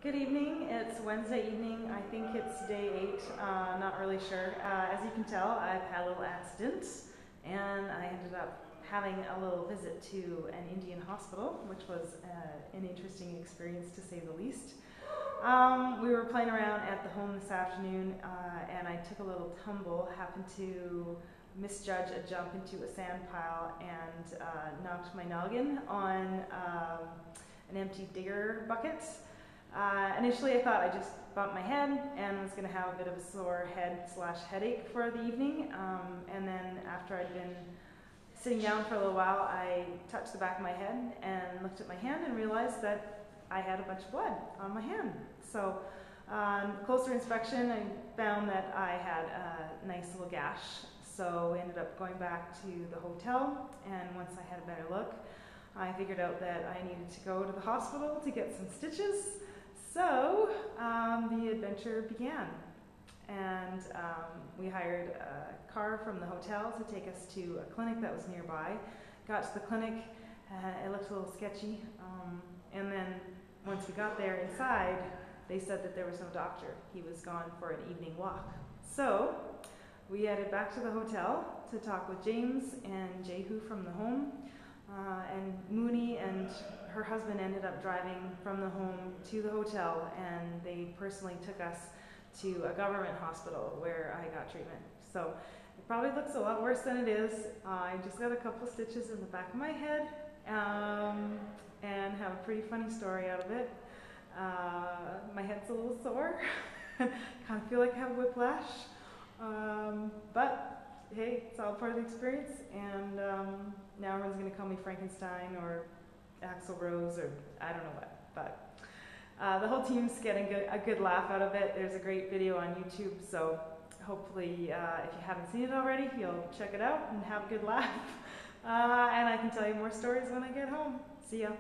Good evening. It's Wednesday evening. I think it's day 8. Not really sure. As you can tell, I've had a little accident and I ended up having a little visit to an Indian hospital, which was an interesting experience to say the least. We were playing around at the home this afternoon and I took a little tumble, happened to misjudge a jump into a sand pile and knocked my noggin on an empty digger bucket. Initially I thought I just bumped my head and was going to have a bit of a sore head / headache for the evening, and then after I'd been sitting down for a little while I touched the back of my head and looked at my hand and realized that I had a bunch of blood on my hand. So closer inspection I found that I had a nice little gash, so we ended up going back to the hotel, and once I had a better look I figured out that I needed to go to the hospital to get some stitches. So the adventure began, and we hired a car from the hotel to take us to a clinic that was nearby. Got to the clinic, it looked a little sketchy, and then once we got there inside, they said that there was no doctor. He was gone for an evening walk. So we headed back to the hotel to talk with James and Jehu from the home, and Mooney and her husband ended up driving from the home to the hotel, and they personally took us to a government hospital where I got treatment. So it probably looks a lot worse than it is. I just got a couple stitches in the back of my head and have a pretty funny story out of it. My head's a little sore. Kind of feel like I have whiplash. But hey, it's all part of the experience, and now everyone's going to call me Frankenstein or Axl Rose or I don't know what, but the whole team's getting a good laugh out of it. There's a great video on YouTube, so hopefully if you haven't seen it already, you'll check it out and have a good laugh. And I can tell you more stories when I get home. See ya.